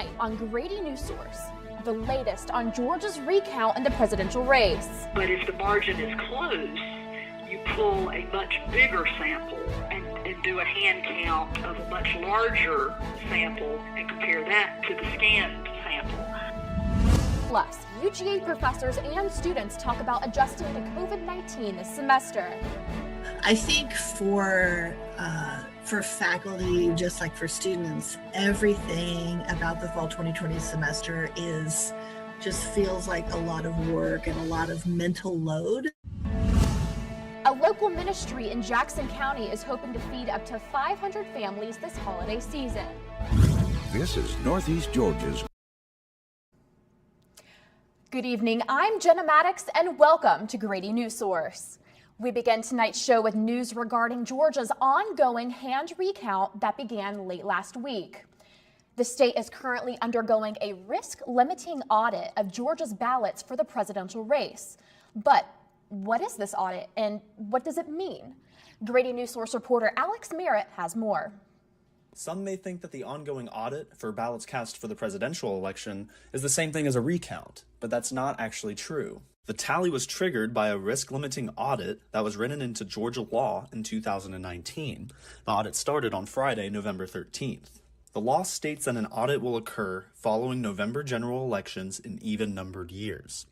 tonight on Grady Newsource, the latest on Georgia's recount in the presidential race. But if the margin is close, you pull a much bigger sample and do a hand count of a much larger sample and compare that to the scanned sample. Plus, UGA professors and students talk about adjusting to COVID-19 this semester. I think for faculty, just like for students, everything about the fall 2020 semester just feels like a lot of work and a lot of mental load. A local ministry in Jackson County is hoping to feed up to 500 families this holiday season. This is Northeast Georgia's. Good evening, I'm Jenna Maddox and welcome to Grady Newsource. We begin tonight's show with news regarding Georgia's ongoing hand recount that began late last week. The state is currently undergoing a risk-limiting audit of Georgia's ballots for the presidential race. But what is this audit and what does it mean? Grady Newsource reporter Alex Merritt has more. Some may think that the ongoing audit for ballots cast for the presidential election is the same thing as a recount, but that's not actually true. The tally was triggered by a risk-limiting audit that was written into Georgia law in 2019. The audit started on Friday, November 13th. The law states that an audit will occur following November general elections in even-numbered years.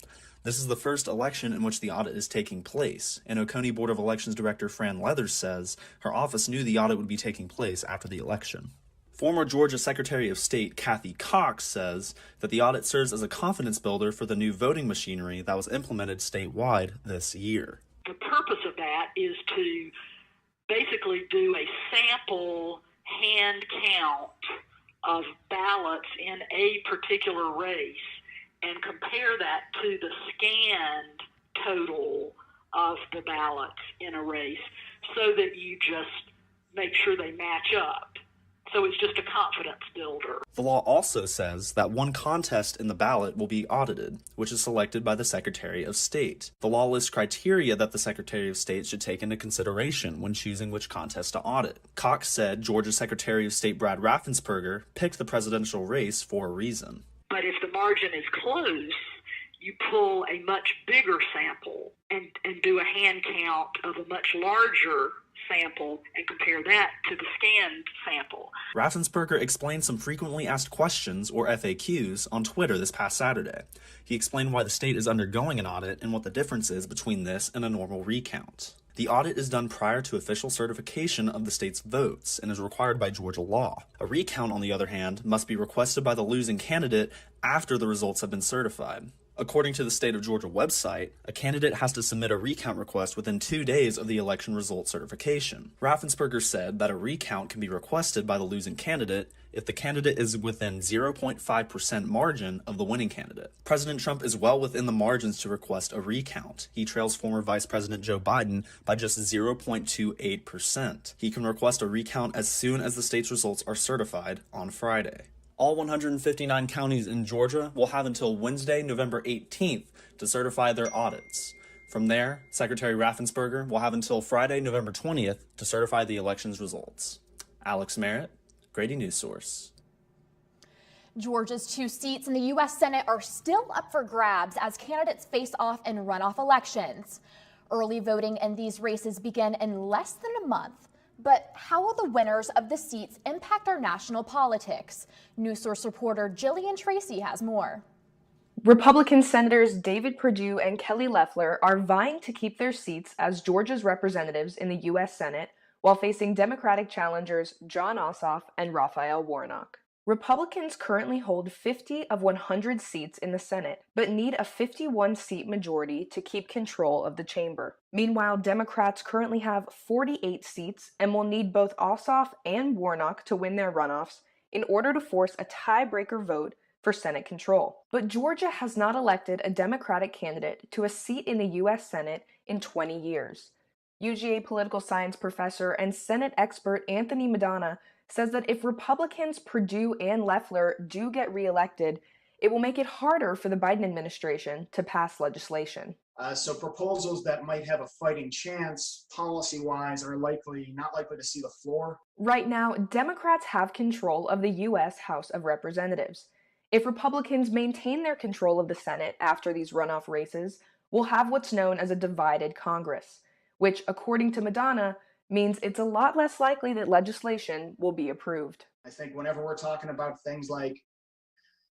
This is the first election in which the audit is taking place, and Oconee Board of Elections Director Fran Leathers says her office knew the audit would be taking place after the election. Former Georgia Secretary of State Kathy Cox says that the audit serves as a confidence builder for the new voting machinery that was implemented statewide this year. The purpose of that is to basically do a sample hand count of ballots in a particular race and compare that to the scanned total of the ballots in a race so that you just make sure they match up. So it's just a confidence builder. The law also says that one contest in the ballot will be audited, which is selected by the Secretary of State. The law lists criteria that the Secretary of State should take into consideration when choosing which contest to audit. Cox said Georgia Secretary of State Brad Raffensperger picked the presidential race for a reason. But if the margin is close, you pull a much bigger sample and do a hand count of a much larger sample and compare that to the scanned sample. Raffensperger explained some frequently asked questions, or FAQs, on Twitter this past Saturday. He explained why the state is undergoing an audit and what the difference is between this and a normal recount. The audit is done prior to official certification of the state's votes and is required by Georgia law. A recount, on the other hand, must be requested by the losing candidate after the results have been certified. According to the State of Georgia website, a candidate has to submit a recount request within 2 days of the election result certification. Raffensperger said that a recount can be requested by the losing candidate if the candidate is within 0.5% margin of the winning candidate. President Trump is well within the margins to request a recount. He trails former Vice President Joe Biden by just 0.28%. He can request a recount as soon as the state's results are certified on Friday. All 159 counties in Georgia will have until Wednesday, November 18th to certify their audits. From there, Secretary Raffensperger will have until Friday, November 20th to certify the election's results. Alex Merritt, Grady Newsource. Georgia's 2 seats in the U.S. Senate are still up for grabs as candidates face off in runoff elections. Early voting in these races begin in less than a month. But how will the winners of the seats impact our national politics? Newsource reporter Jillian Tracy has more. Republican Senators David Perdue and Kelly Loeffler are vying to keep their seats as Georgia's representatives in the U.S. Senate while facing Democratic challengers Jon Ossoff and Raphael Warnock. Republicans currently hold 50 of 100 seats in the Senate, but need a 51-seat majority to keep control of the chamber. Meanwhile, Democrats currently have 48 seats and will need both Ossoff and Warnock to win their runoffs in order to force a tiebreaker vote for Senate control. But Georgia has not elected a Democratic candidate to a seat in the U.S. Senate in 20 years. UGA political science professor and Senate expert Anthony Madonna says that if Republicans Perdue and Loeffler do get reelected, it will make it harder for the Biden administration to pass legislation. So proposals that might have a fighting chance, policy-wise, are not likely to see the floor. Right now, Democrats have control of the U.S. House of Representatives. If Republicans maintain their control of the Senate after these runoff races, we'll have what's known as a divided Congress, which, according to Madonna, means it's a lot less likely that legislation will be approved. I think whenever we're talking about things like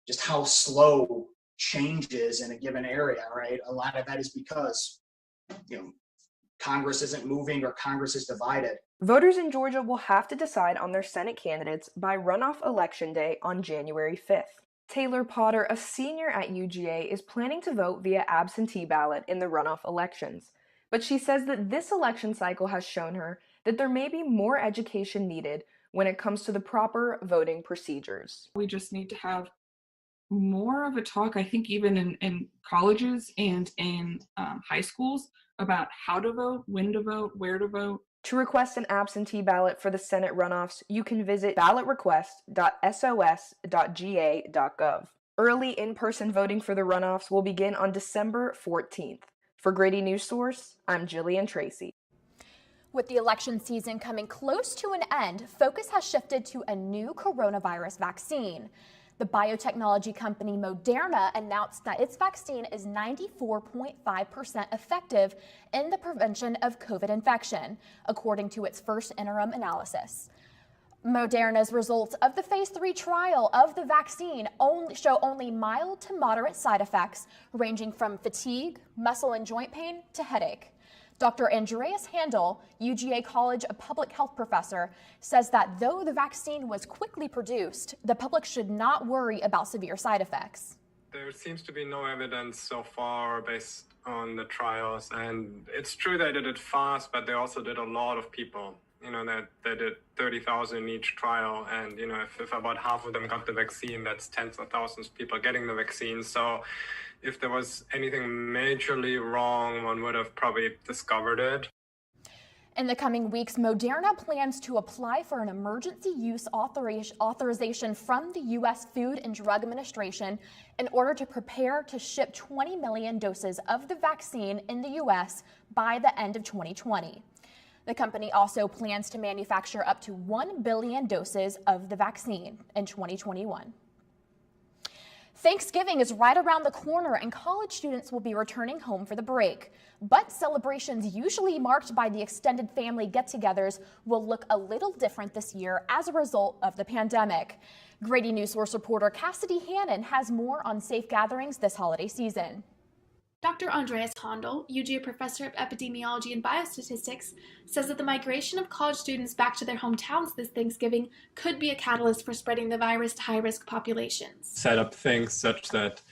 just how slow change is in a given area, right? A lot of that is because, Congress isn't moving or Congress is divided. Voters in Georgia will have to decide on their Senate candidates by runoff election day on January 5th. Taylor Potter, a senior at UGA, is planning to vote via absentee ballot in the runoff elections. But she says that this election cycle has shown her that there may be more education needed when it comes to the proper voting procedures. We just need to have more of a talk, I think even in colleges and in high schools, about how to vote, when to vote, where to vote. To request an absentee ballot for the Senate runoffs, you can visit ballotrequest.sos.ga.gov. Early in-person voting for the runoffs will begin on December 14th. For Grady Newsource, I'm Jillian Tracy. With the election season coming close to an end, focus has shifted to a new coronavirus vaccine. The biotechnology company Moderna announced that its vaccine is 94.5% effective in the prevention of COVID infection, according to its first interim analysis. Moderna's results of the phase 3 trial of the vaccine show only mild to moderate side effects, ranging from fatigue, muscle and joint pain, to headache. Dr. Andreas Handel, UGA College of Public Health professor, says that though the vaccine was quickly produced, the public should not worry about severe side effects. There seems to be no evidence so far based on the trials, and it's true they did it fast, but they also did a lot of people. That they did 30,000 in each trial, and if about half of them got the vaccine, that's tens of thousands of people getting the vaccine. So if there was anything majorly wrong, one would have probably discovered it. In the coming weeks, Moderna plans to apply for an emergency use authorization from the U.S. Food and Drug Administration in order to prepare to ship 20 million doses of the vaccine in the U.S. by the end of 2020. The company also plans to manufacture up to 1 billion doses of the vaccine in 2021. Thanksgiving is right around the corner and college students will be returning home for the break. But celebrations usually marked by the extended family get-togethers will look a little different this year as a result of the pandemic. Grady Newsource reporter Cassidy Hannon has more on safe gatherings this holiday season. Dr. Andreas Handel, UGA professor of epidemiology and biostatistics, says that the migration of college students back to their hometowns this Thanksgiving could be a catalyst for spreading the virus to high-risk populations. Set up things such that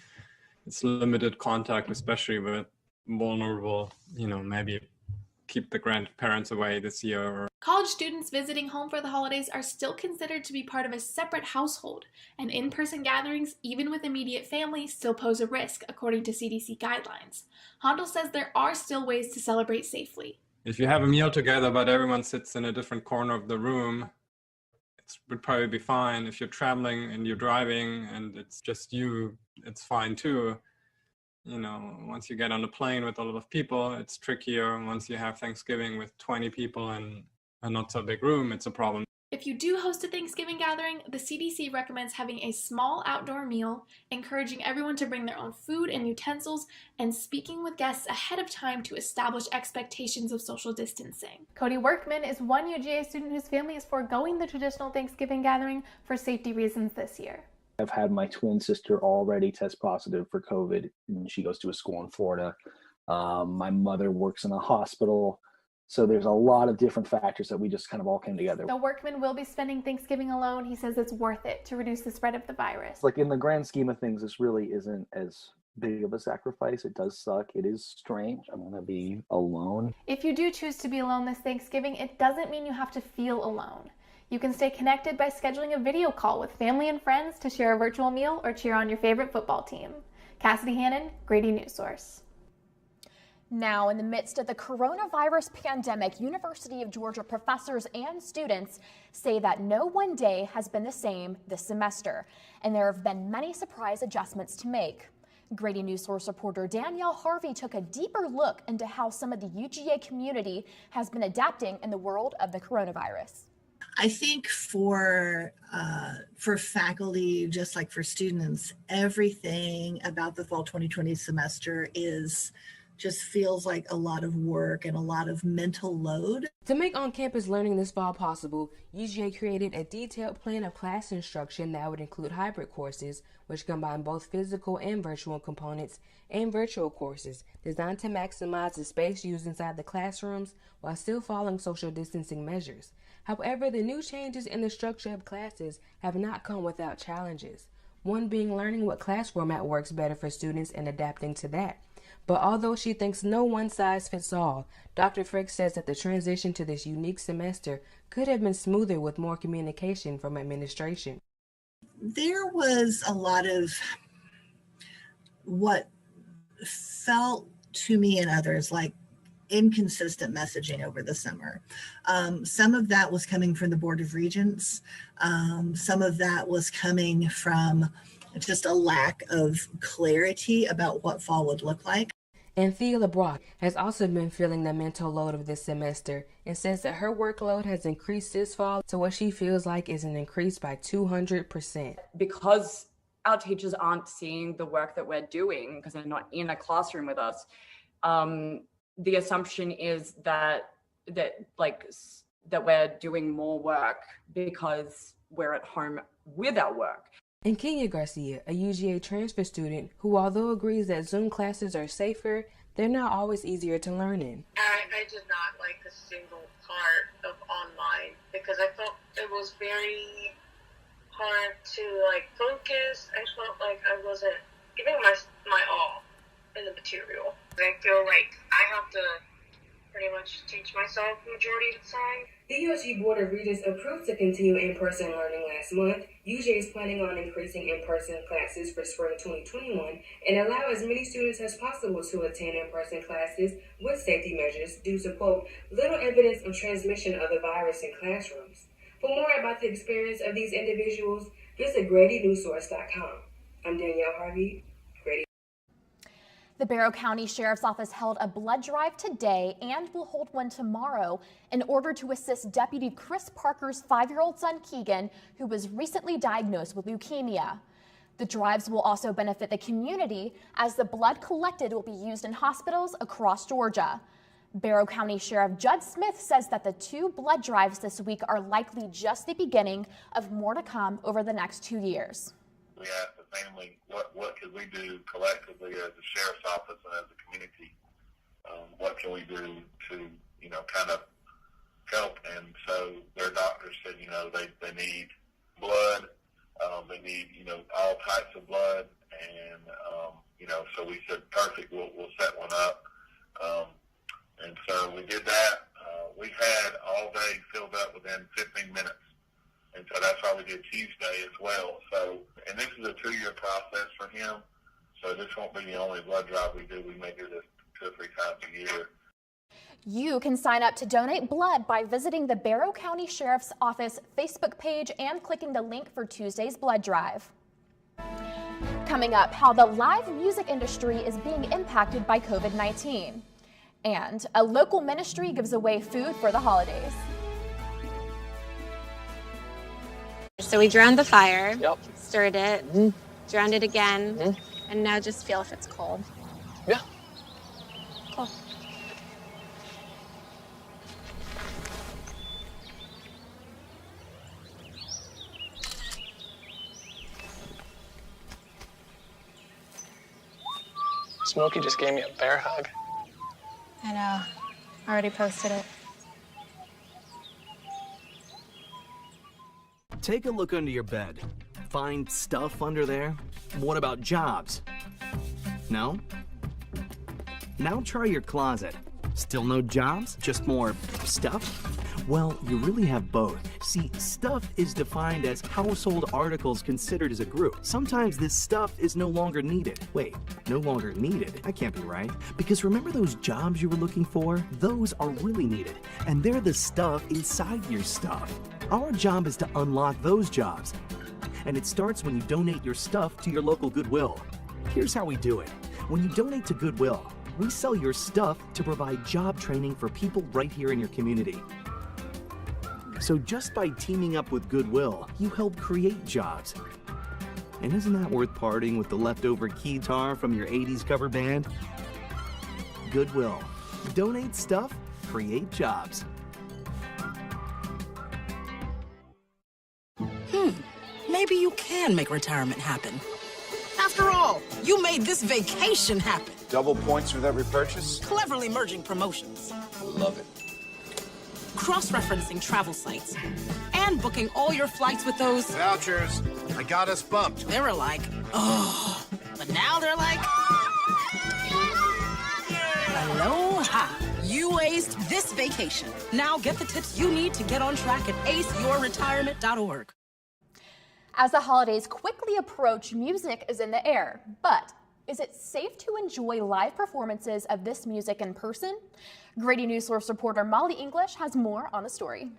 it's limited contact, especially with vulnerable, maybe keep the grandparents away this year. College students visiting home for the holidays are still considered to be part of a separate household, and in-person gatherings, even with immediate family, still pose a risk, according to CDC guidelines. Handel says there are still ways to celebrate safely. If you have a meal together, but everyone sits in a different corner of the room, it would probably be fine. If you're traveling and you're driving and it's just you, it's fine too. Once you get on a plane with a lot of people, it's trickier. Once you have Thanksgiving with 20 people in a not so big room, it's a problem. If you do host a Thanksgiving gathering, the CDC recommends having a small outdoor meal, encouraging everyone to bring their own food and utensils, and speaking with guests ahead of time to establish expectations of social distancing. Cody Workman is one UGA student whose family is foregoing the traditional Thanksgiving gathering for safety reasons this year. I've had my twin sister already test positive for COVID, and she goes to a school in Florida. My mother works in a hospital. So there's a lot of different factors that we just kind of all came together. The Workman will be spending Thanksgiving alone. He says it's worth it to reduce the spread of the virus. Like in the grand scheme of things, this really isn't as big of a sacrifice. It does suck. It is strange. I'm going to be alone. If you do choose to be alone this Thanksgiving, it doesn't mean you have to feel alone. You can stay connected by scheduling a video call with family and friends to share a virtual meal or cheer on your favorite football team. Cassidy Hannon, Grady Newsource. Now, in the midst of the coronavirus pandemic, University of Georgia professors and students say that no one day has been the same this semester, and there have been many surprise adjustments to make. Grady Newsource reporter Danielle Harvey took a deeper look into how some of the UGA community has been adapting in the world of the coronavirus. I think for faculty, just like for students, everything about the fall 2020 semester just feels like a lot of work and a lot of mental load. To make on-campus learning this fall possible, UGA created a detailed plan of class instruction that would include hybrid courses, which combine both physical and virtual components, and virtual courses designed to maximize the space used inside the classrooms while still following social distancing measures. However, the new changes in the structure of classes have not come without challenges, one being learning what class format works better for students and adapting to that. But although she thinks no one size fits all, Dr. Frick says that the transition to this unique semester could have been smoother with more communication from administration. There was a lot of what felt to me and others like inconsistent messaging over the summer. Some of that was coming from the Board of Regents. Some of that was coming from just a lack of clarity about what fall would look like. And Thea Brock has also been feeling the mental load of this semester and says that her workload has increased this fall to what she feels like is an increase by 200%. Because our teachers aren't seeing the work that we're doing because they're not in a classroom with us, the assumption is that we're doing more work because we're at home with our work. And Kenya Garcia, a UGA transfer student who, although agrees that Zoom classes are safer, they're not always easier to learn in. I did not like a single part of online because I felt it was very hard to focus. I felt like I wasn't giving my all in the material. I feel like I have to pretty much teach myself the majority of the time. The USG Board of Regents approved to continue in-person learning last month. UGA is planning on increasing in-person classes for spring 2021 and allow as many students as possible to attend in-person classes with safety measures due to, quote, little evidence of transmission of the virus in classrooms. For more about the experience of these individuals, visit GradyNewsource.com. I'm Danielle Harvey, Grady. The Barrow County Sheriff's Office held a blood drive today and will hold one tomorrow in order to assist Deputy Chris Parker's 5-year-old son Keegan, who was recently diagnosed with leukemia. The drives will also benefit the community as the blood collected will be used in hospitals across Georgia. Barrow County Sheriff Judd Smith says that the 2 blood drives this week are likely just the beginning of more to come over the next 2 years. We asked the family, what could we do collectively as a sheriff's office and as a community? What can we do to, kind of help? And so their doctors said, they need blood. They need, all types of blood. And, so we said, perfect, we'll set one up. And so we did that. We had all day filled up within 15 minutes. And so that's why we did Tuesday as well. So, and this is a 2-year process for him. So this won't be the only blood drive we do. We may do this 2 or 3 times a year. You can sign up to donate blood by visiting the Barrow County Sheriff's Office Facebook page and clicking the link for Tuesday's blood drive. Coming up, how the live music industry is being impacted by COVID-19. And a local ministry gives away food for the holidays. So we drowned the fire, stirred it, drowned it again, and now just feel if it's cold. Yeah. Cool. Smokey just gave me a bear hug. I know. Already posted it. Take a look under your bed. Find stuff under there? What about jobs? No? Now try your closet. Still no jobs? Just more stuff? Well, you really have both. See, stuff is defined as household articles considered as a group. Sometimes this stuff is no longer needed. Wait, no longer needed? That can't be right. Because remember those jobs you were looking for? Those are really needed. And they're the stuff inside your stuff. Our job is to unlock those jobs. And it starts when you donate your stuff to your local Goodwill. Here's how we do it. When you donate to Goodwill, we sell your stuff to provide job training for people right here in your community. So just by teaming up with Goodwill, you help create jobs. And isn't that worth parting with the leftover keytar from your 80s cover band? Goodwill. Donate stuff, create jobs. Maybe you can make retirement happen. After all, you made this vacation happen. Double points with every purchase? Cleverly merging promotions. Love it. Cross-referencing travel sites. And booking all your flights with those... Vouchers. I got us bumped. They were like, oh. But now they're like... Aloha. You aced this vacation. Now get the tips you need to get on track at aceyourretirement.org. As the holidays quickly approach, music is in the air. But is it safe to enjoy live performances of this music in person? Grady Newsource reporter Molly English has more on the story.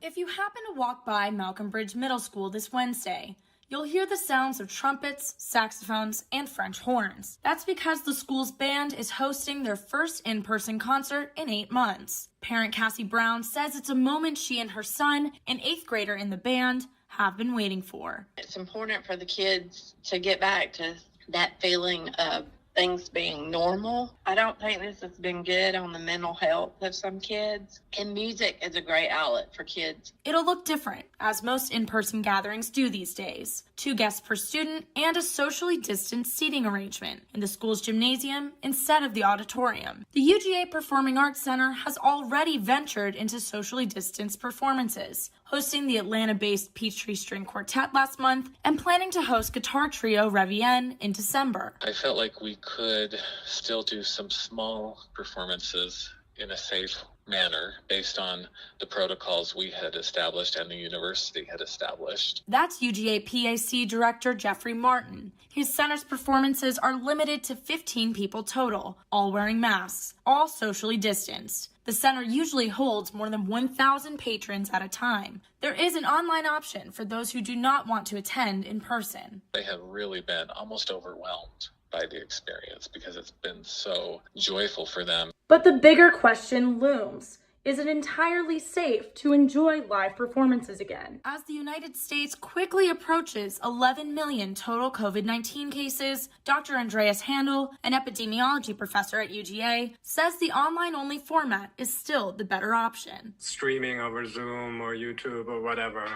If you happen to walk by Malcolm Bridge Middle School this Wednesday, you'll hear the sounds of trumpets, saxophones, and French horns. That's because the school's band is hosting their first in-person concert in 8 months. Parent Cassie Brown says it's a moment she and her son, an 8th grader in the band, have been waiting for. It's important for the kids to get back to that feeling of things being normal. I don't think this has been good on the mental health of some kids, and music is a great outlet for kids. It'll look different, as most in-person gatherings do these days. 2 guests per student and a socially distanced seating arrangement in the school's gymnasium instead of the auditorium. The UGA Performing Arts Center has already ventured into socially distanced performances, hosting the Atlanta-based Peachtree String Quartet last month and planning to host guitar trio Revienne in December. I felt like we could still do some small performances in a safe manner based on the protocols we had established and the university had established. That's UGA PAC Director Jeffrey Martin. His center's performances are limited to 15 people total, all wearing masks, all socially distanced. The center usually holds more than 1,000 patrons at a time. There is an online option for those who do not want to attend in person. They have really been almost overwhelmed by the experience because it's been so joyful for them. But the bigger question looms. Is it entirely safe to enjoy live performances again? As the United States quickly approaches 11 million total COVID-19 cases, Dr. Andreas Handel, an epidemiology professor at UGA, says the online-only format is still the better option. Streaming over Zoom or YouTube or whatever,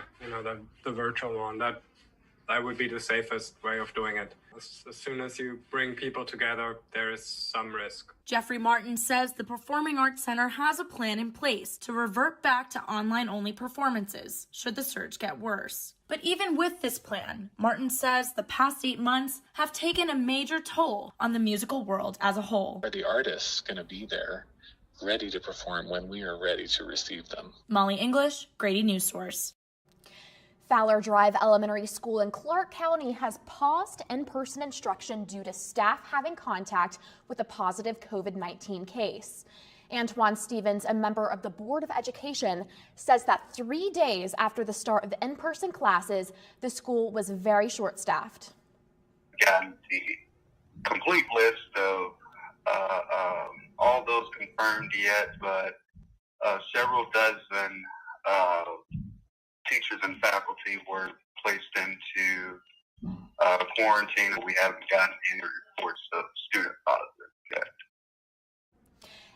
the virtual one, that would be the safest way of doing it. As soon as you bring people together, there is some risk. Jeffrey Martin says the Performing Arts Center has a plan in place to revert back to online-only performances should the surge get worse. But even with this plan, Martin says the past 8 months have taken a major toll on the musical world as a whole. Are the artists going to be there, ready to perform when we are ready to receive them? Molly English, Grady Newsource. Fowler Drive Elementary School in Clark County has paused in-person instruction due to staff having contact with a positive COVID-19 case. Antoine Stevens, a member of the Board of Education, says that 3 days after the start of the in-person classes, the school was very short-staffed. Gotten the complete list of all those confirmed yet, but several dozen teachers and faculty were placed into quarantine. We haven't gotten any reports of student positive yet.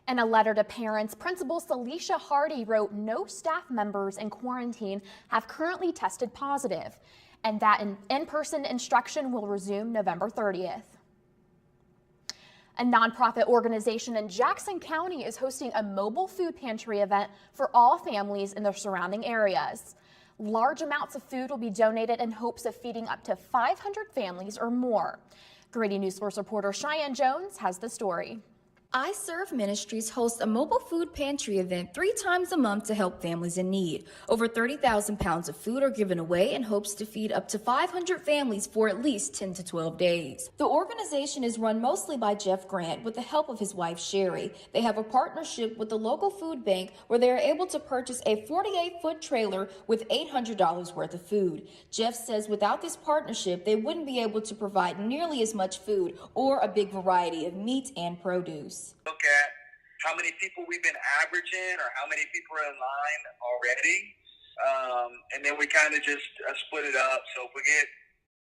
In a letter to parents, Principal Celicia Hardy wrote no staff members in quarantine have currently tested positive, and that in-person instruction will resume November 30th. A nonprofit organization in Jackson County is hosting a mobile food pantry event for all families in the surrounding areas. Large amounts of food will be donated in hopes of feeding up to 500 families or more. Grady Newsource reporter Cheyenne Jones has the story. I Serve Ministries hosts a mobile food pantry event 3 times a month to help families in need. Over 30,000 pounds of food are given away in hopes to feed up to 500 families for at least 10 to 12 days. The organization is run mostly by Jeff Grant with the help of his wife Sherry. They have a partnership with the local food bank where they are able to purchase a 48-foot trailer with $800 worth of food. Jeff says without this partnership, they wouldn't be able to provide nearly as much food or a big variety of meat and produce. Look at how many people we've been averaging or how many people are in line already. and then we kind of just split it up. So if we get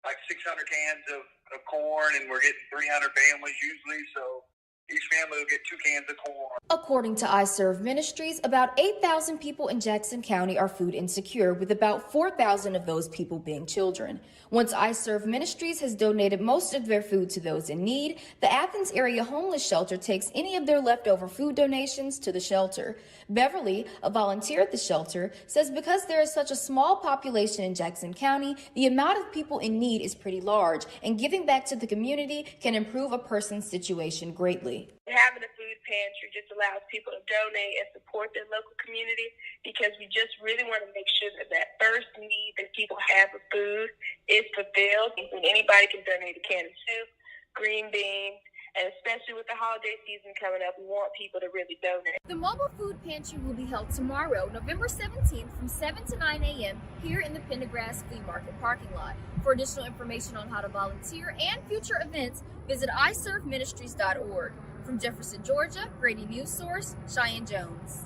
like 600 cans of corn, and we're getting 300 families usually, so each family will get 2 cans of corn. According to I Serve Ministries, about 8,000 people in Jackson County are food insecure, with about 4,000 of those people being children. Once I Serve Ministries has donated most of their food to those in need, the Athens area homeless shelter takes any of their leftover food donations to the shelter. Beverly, a volunteer at the shelter, says because there is such a small population in Jackson County, the amount of people in need is pretty large, and giving back to the community can improve a person's situation greatly. Having a food pantry just allows people to donate and support their local community, because we just really want to make sure that that first need that people have of food is fulfilled. And anybody can donate a can of soup, green beans, and especially with the holiday season coming up, we want people to really donate. The mobile food pantry will be held tomorrow, November 17th from 7 to 9 a.m. here in the Pendergrass Flea Market parking lot. For additional information on how to volunteer and future events, visit iserveministries.org. From Jefferson, Georgia, Grady Newsource, Cheyenne Jones.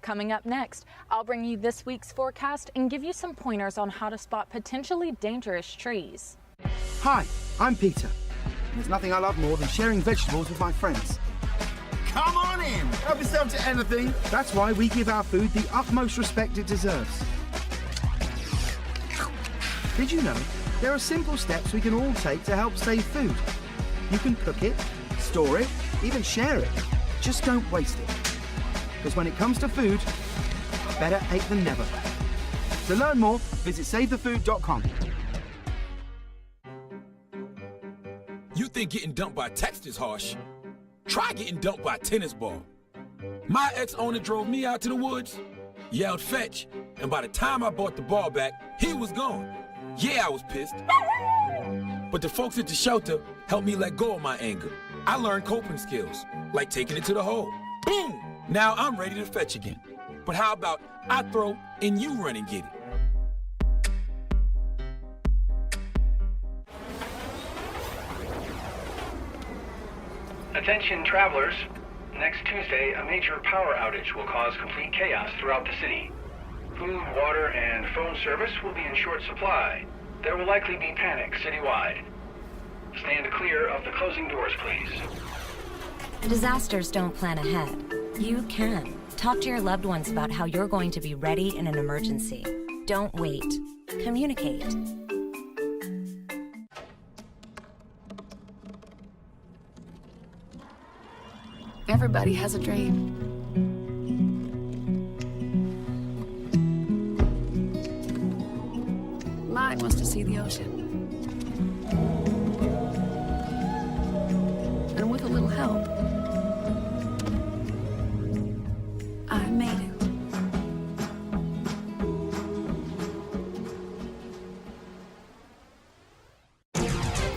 Coming up next, I'll bring you this week's forecast and give you some pointers on how to spot potentially dangerous trees. Hi, I'm Peter. There's nothing I love more than sharing vegetables with my friends. Come on in, help yourself to anything. That's why we give our food the utmost respect it deserves. Did you know there are simple steps we can all take to help save food? You can cook it, store it, even share it. Just don't waste it. Because when it comes to food, better ache than never. To learn more, visit savethefood.com. You think getting dumped by text is harsh? Try getting dumped by a tennis ball. My ex-owner drove me out to the woods, yelled fetch, and by the time I brought the ball back, he was gone. Yeah, I was pissed. But the folks at the shelter helped me let go of my anger. I learned coping skills, like taking it to the hole. Boom! Now I'm ready to fetch again. But how about I throw and you run and get it? Attention travelers. Next Tuesday, a major power outage will cause complete chaos throughout the city. Food, water, and phone service will be in short supply. There will likely be panic citywide. Stand clear of the closing doors, please. Disasters don't plan ahead. You can. Talk to your loved ones about how you're going to be ready in an emergency. Don't wait. Communicate. Everybody has a dream. Mike wants to see the ocean. And with a little help, I made it.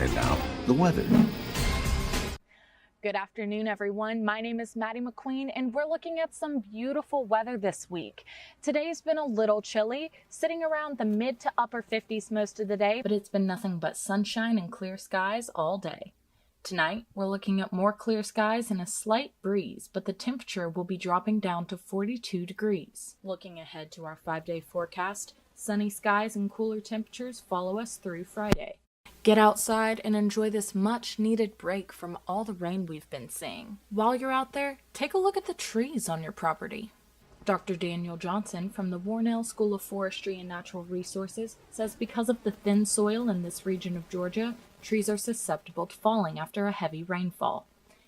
And now, the weather. Good afternoon, everyone. My name is Maddie McQueen, and we're looking at some beautiful weather this week. Today's been a little chilly, sitting around the mid to upper 50s most of the day, but it's been nothing but sunshine and clear skies all day. Tonight, we're looking at more clear skies and a slight breeze, but the temperature will be dropping down to 42 degrees. Looking ahead to our 5-day forecast, sunny skies and cooler temperatures follow us through Friday. Get outside and enjoy this much-needed break from all the rain we've been seeing. While you're out there, take a look at the trees on your property. Dr. Daniel Johnson from the Warnell School of Forestry and Natural Resources says because of the thin soil in this region of Georgia, trees are susceptible to falling after a heavy rainfall.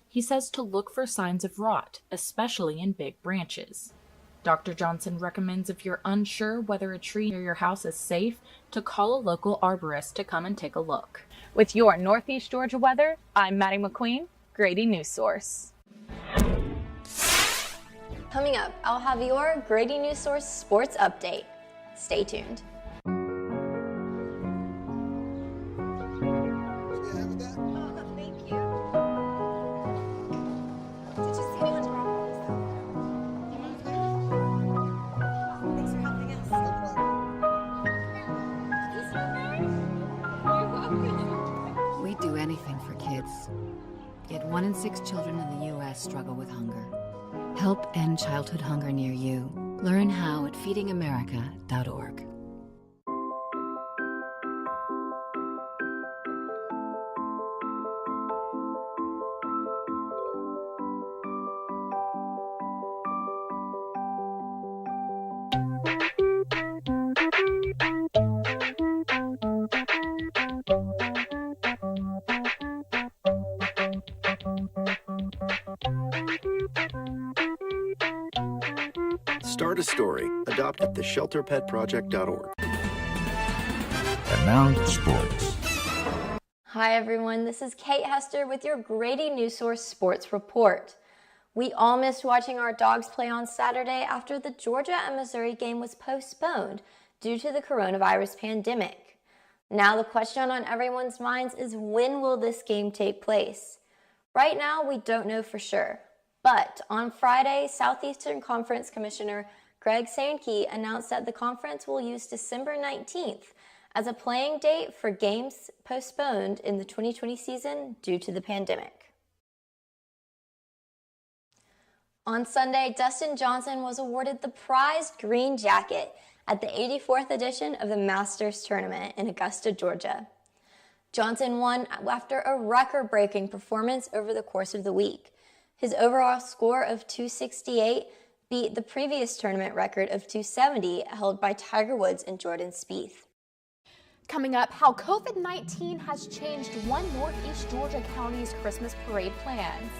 He says to look for signs of rot, especially in big branches. Dr. Johnson recommends if you're unsure whether a tree near your house is safe, to call a local arborist to come and take a look. With your Northeast Georgia weather, I'm Maddie McQueen, Grady Newsource. Coming up, I'll have your Grady Newsource Sports Update. Stay tuned. We'd do anything for kids. Yet 1 in 6 children in the U.S. struggle with hunger. Help end childhood hunger near you Learn how at feedingamerica.org. Start a story. Adopt at theshelterpetproject.org. And now, sports. Hi everyone, this is Kate Hester with your Grady Newsource Sports Report. We all missed watching our dogs play on Saturday after the Georgia and Missouri game was postponed due to the coronavirus pandemic. Now the question on everyone's minds is, when will this game take place? Right now, we don't know for sure. But on Friday, Southeastern Conference Commissioner Greg Sankey announced that the conference will use December 19th as a playing date for games postponed in the 2020 season due to the pandemic. On Sunday, Dustin Johnson was awarded the prized green jacket at the 84th edition of the Masters Tournament in Augusta, Georgia. Johnson won after a record-breaking performance over the course of the week. His overall score of 268 beat the previous tournament record of 270 held by Tiger Woods and Jordan Spieth. Coming up, how COVID-19 has changed one Northeast Georgia county's Christmas parade plans.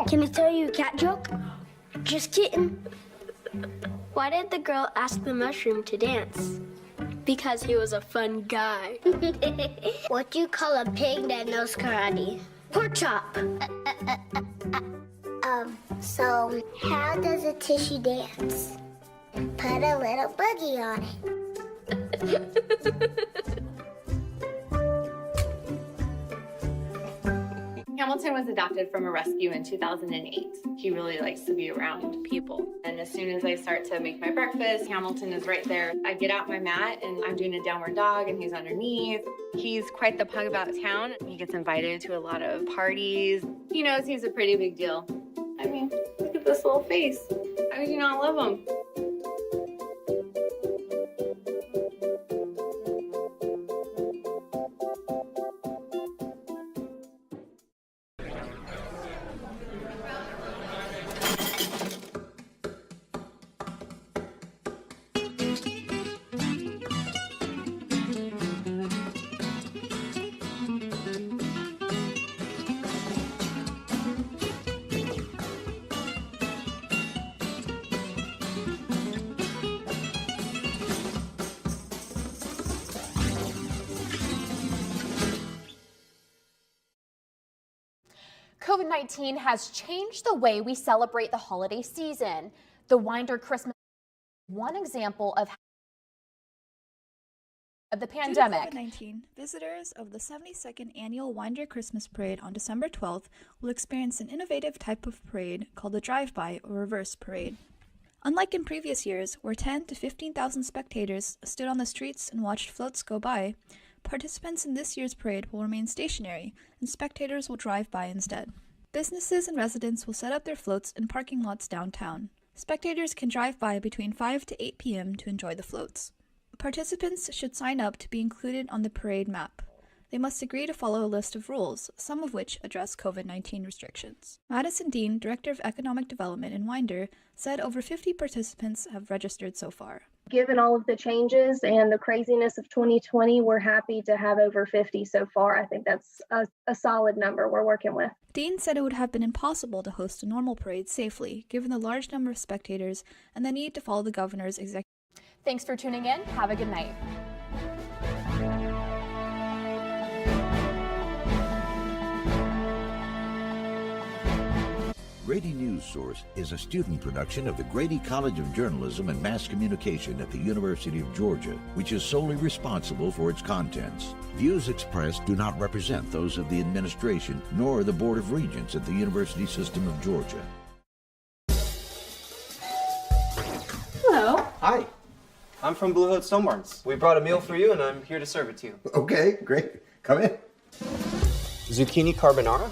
Can I tell you a cat joke? Just kidding. Why did the girl ask the mushroom to dance? Because he was a fun guy. What do you call a pig that knows karate? Pork chop. So how does a tissue dance? Put a little boogie on it. Hamilton was adopted from a rescue in 2008. He really likes to be around people. And as soon as I start to make my breakfast, Hamilton is right there. I get out my mat and I'm doing a downward dog and he's underneath. He's quite the pug about town. He gets invited to a lot of parties. He knows he's a pretty big deal. I mean, look at this little face. How could you not love him? COVID-19 has changed the way we celebrate the holiday season. The Winder Christmas is one example of the pandemic. Due to COVID-19, visitors of the 72nd Annual Winder Christmas Parade on December 12th will experience an innovative type of parade called the drive-by or reverse parade. Unlike in previous years, where 10 to 15,000 spectators stood on the streets and watched floats go by, participants in this year's parade will remain stationary, and spectators will drive by instead. Businesses and residents will set up their floats in parking lots downtown. Spectators can drive by between 5 to 8 p.m. to enjoy the floats. Participants should sign up to be included on the parade map. They must agree to follow a list of rules, some of which address COVID-19 restrictions. Madison Dean, Director of Economic Development in Winder, said over 50 participants have registered so far. Given all of the changes and the craziness of 2020, we're happy to have over 50 so far. I think that's a solid number we're working with. Dean said it would have been impossible to host a normal parade safely, given the large number of spectators and the need to follow the governor's executive. Thanks for tuning in. Have a good night. Grady Newsource is a student production of the Grady College of Journalism and Mass Communication at the University of Georgia, which is solely responsible for its contents. Views expressed do not represent those of the administration nor the Board of Regents at the University System of Georgia. Hello. Hi. I'm from Blue Hood Stone Barns. We brought a meal for you, and I'm here to serve it to you. Okay, great. Come in. Zucchini carbonara?